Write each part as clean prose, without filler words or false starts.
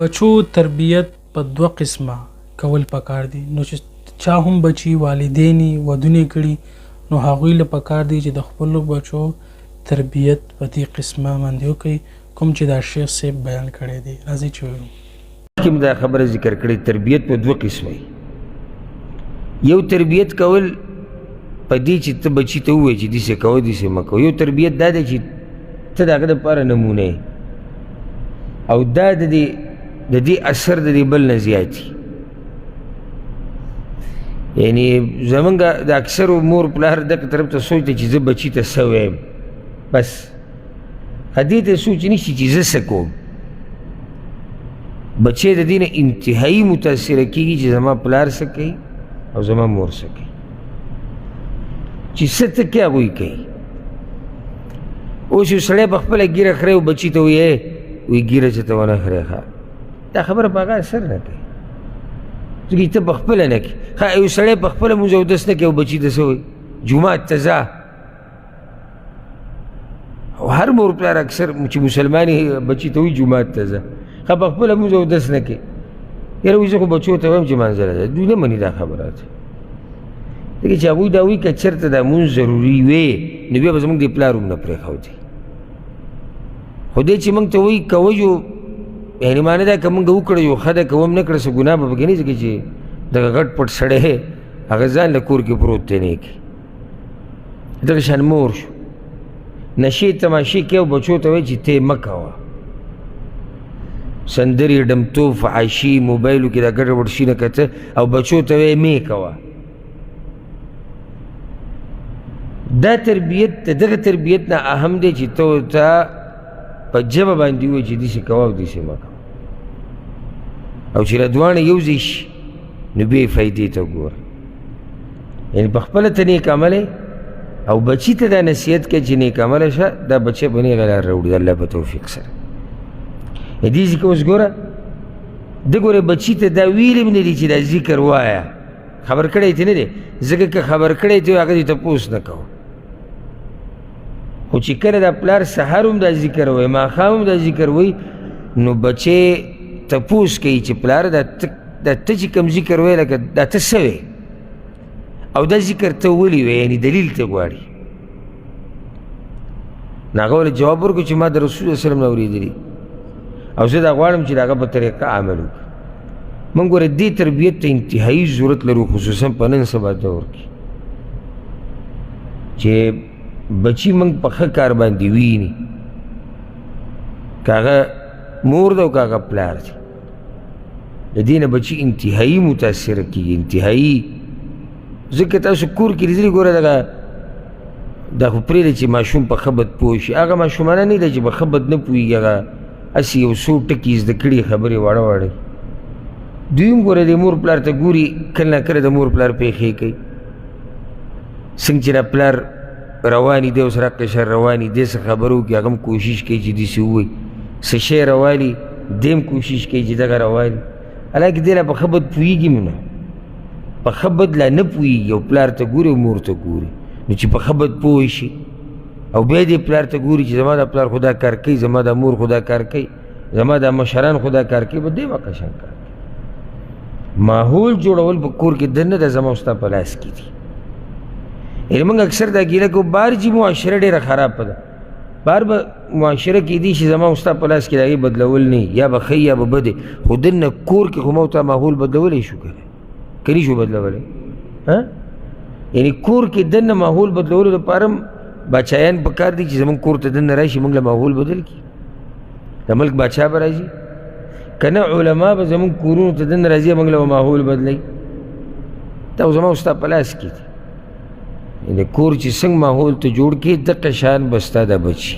بچو تربیت په دوه قسمه کول پکار دي. نو چې چا هم بچي والدینی ودونه کړي نو هغوی له پکار دي چې د خپلو بچو تربیت په دې قسمه باندې وکړي کوم چې دا شیخ صاحب بیان کړی دی. راځئ چې ووایو کوم دا خبره ذکر کړې تربیت په دوه قسمه یو تربیت کول په دې چې ته بچي ته ووایې چې داسې کوه داسې مه کوه. یو تربیت دا دی چې ته د هغه دپاره نمونه او دا د دې اثر د دې بل نه زیات یعنی زمونږ د اکثرو مور پلار دغه طرف ته سوچ دی چې زه بچي ته څه وایم بس دې ته سوچ نشي چې زه څه کوم. بچی د دې نه انتهایي متاثره کېږي چې زما پلار څه کوي او زما مور څه کوي چې څه ته کې هغوی کوي. اوس یو سړی په خپله ګیره خرې او بچي ته وایي ګیره چې ته ونه خرې ښه دا خبره په هغه اثر نه کوي ځکه ته په خپله نه کوي. ښه یو سړی په خپله مونځ اودس نه کوي او بچي ته څه وایي جومات ته ځه. او هر مور پلار اکثر چې مسلمان بچي ته وایي جومات ته ځه ښه په خپله مونځ اودس نه کوي یاره وایي زه خو بچو ته وایم چې مانځله ځه. دوی نه مني دا خبرات ځکه چې هغوی دا وایي که چېرته دا مونځ ضروري وې نو بیا به زموږ د پلار هم نه پرېښودی خو دې چې موږ ته وایي کوه جو یعنې معنی دا که موږ وکړه یو ښه ده که هم نه کړه څه ګناه به پکې نه ځکه چې دغه غټ پټ سړی هغه ځان له کور کې پروت دی نیکي دغه شان مور شو نشې تماشې کوي او بچو ته وایي چې ته یې مه کوه سندرې ډمتوب فحاشي موبایلو کې دا ګډوډ شي نه کته او بچو ته وایي مې کوه. دا تربیت د دغه تربیت نه اهم دی چې ته ورته په ژبه باندې ووایي چې داسې کوه او داسې مه کوه او چې له دواړه یو ځای شي نو بیا یې فایدې ته ګوره یعنې په خپله ته نیک عملی او بچي ته دا نصیحت کوي چې نیک عمله شه دا بچی په نیغه لار راوړي د الله په توفیق سره. دې ځکه اوس ګوره ده ګوره بچي ته دا ویلي هم نه دي چې دا ذکر وایه خبر کړی ته نه دی ځکه که خبر کړی ته هغه دې تپوس نه کوه خو چې کله دا پلار سهار هم دا ذکر وایي ماښام هم دا ذکر وایي نو بچی تپوس کوي چې پلاره دا ته چې کوم ذکر وایي لکه دا ته څه وایې او دا ذکر ته ولې وایې یعنې دلیل ته غواړي نو هغه ولې جواب ورکړو چې ما د رسول الله وسلم نه اورېدلي او زه دا غواړم چې د هغه په طریقه عمل وکړو. موږ ګوره دې تربیت ته انتهایي ضرورت لرو خصوصا په نن سبا دور کې چې بچي موږ په ښه کار باندې ویني که هغه مور ده او که هغه پلار دی د دې نه بچي انتهایي متاثره کېږي انتهایي ځکه تاسو کور کې لیدلي ګوره دغه دا خو پرېږده چې ماشوم په ښه بد پوه شي هغه ماشومانه نه دی چې په ښه بد نه پوهېږي هغه هسې یو څو ټکي زده کړي خبرې واړه واړه دوی هم ګوره د مور پلار ته ګوري کله نه کله د مور پلار پیښې کوي څنګه چې دا پلار رواني دی اوس رقې شر رواني دې څه خبرو کې هغه هم کوشش کوي چې داسې ووایي څه شی رواني دې هم کوشش کوي چې دغه رواني حالانکې دې لا په ښه بد پوهېږي هم نه په ښه بد لا نه پوهېږي او پلار ته ګوري او مور ته ګوري نو چې په ښه بد پوه شي او بیا دې پلار ته ګوري چې زما دا پلار خو دا کار کوي زما دا مور خو دا کار کوي زما دا مشران خو دا کار کوي به دې به قشنګ کار کوي. ماحول جوړول په کور کې دننه د زما ستا په لاس کې دي یعنې موږ اکثر دا ګیله کوو بهر چې معاشره ډېره خرابه ده بهر به معاشره کېدی شي زما ستا په لاس کې د هغې بدلول نه یا به ښه یا به بدې خو دننه کور کې خو ما ورته ماحول بدلولی شو که که نه شو بدلولی یعنې کور کې دننه ماحول بدلولو دپاره هم باچایان په کار دي چې زموږ کور ته دننه راشي موږ له ماحول بدل کړي د ملک باچا به راځي که نه علما به زموږ کورونو ته دننه راځي موږ له ماحول بدلوي دا زما ستا په لاس کې دي یعنې کور چې څنګه ماحول ته جوړ کړي دقه شان به ستا دا بچي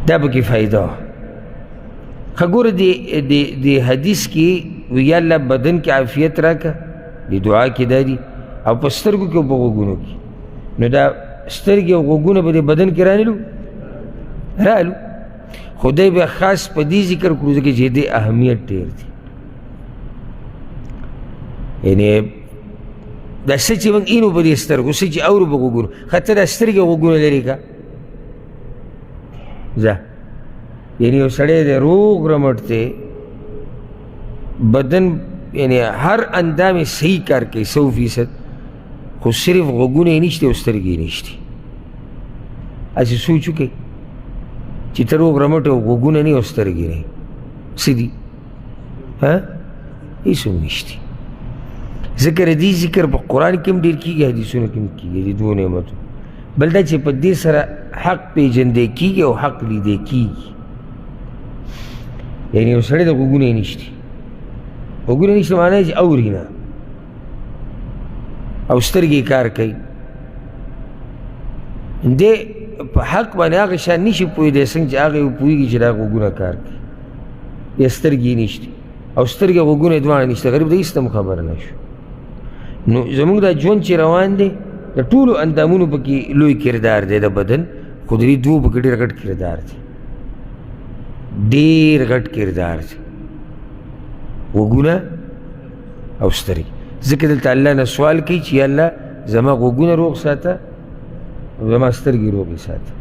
دا پکې فایده وه. ښه ګوره د حدیث کې وی یا الله بدن کې عافیت راکړه د دعا کې دا دي او په سترګو کې او په غوږونو کې نو دا سترګې او غوږونه به د بدن کې رانلو خدای به خاص په دې ذکر کړو ځکه چې دې اهمیت ډېر دی یعنې دا څه چې موږ اینو په دې سترګو څه چې اورو په غوږونو ښه ته دا سترګې او غوږونه لرې که ځه یعنی یو سړی دی روغ رمټ دی، بدن یعنی هر اندام یې صحیح کار کوي 100%، خو صرف غوږونه یې نشته او سترګې یې نشته. هسې سوچ وکړئ چې ته روغ رمټ او غوږونه نه او سترګې نه، څه دي؟ هېڅ هم نشته. ذکر دې ذکر په قرآن کې هم ډېر کېږي، حدیثونو کې هم کېږي د دوو نعمتو. بل دا چې په دې سره حق پېژندی کېږي او حق لیدی کېږي. یعنی یو سړی د غوږونه یې نشته، غوږونه یې نشته معنی چې اوري نه، او سترګې کار کوي، دی په حق باندې هغه شان نشي پوهېدی څنګه چې هغه پوهېږي چې دا غوږونه کار کوي، یا سترګې یې نشته او سترګې غوږونه یې دواړه نشته، غریب د هېڅ ته هم خبره نه شو. نو زموږ دا ژوند چې روان دی د ټولو اندامونو پکې لوی کردار دی د بدن، خو د دې دوو پکې ډېر غټ کردار دی، ډېر غټ کردار دی، غوږونه او سترګې. ځکه دلته الله نه سوال کوي چې یا الله زما غوږونه روغ ساته او زما سترګې روغې ساته.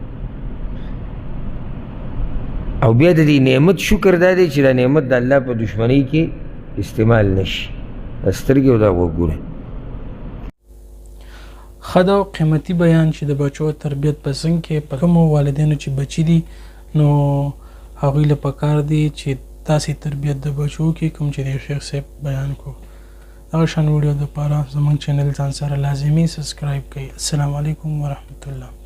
او بیا د دې نعمت شکر دا دی چې دا نعمت د الله په دشمنۍ کې استعمال نشي، دا سترګې او دا غوږونه. ښه دا قیمتي بیان چې د بچو تربیت په څنګ کې په کومو والدینو چې بچي دي نو هغوی له پکار دی چې داسې تربیت د بچو کې کوم چې د شیخ صاحب بیان کو. دغه شان ویډیو دپاره زموږ چینل ځان سره لازمي سبسکرایب کړئ. السلام علیکم ورحمت الله.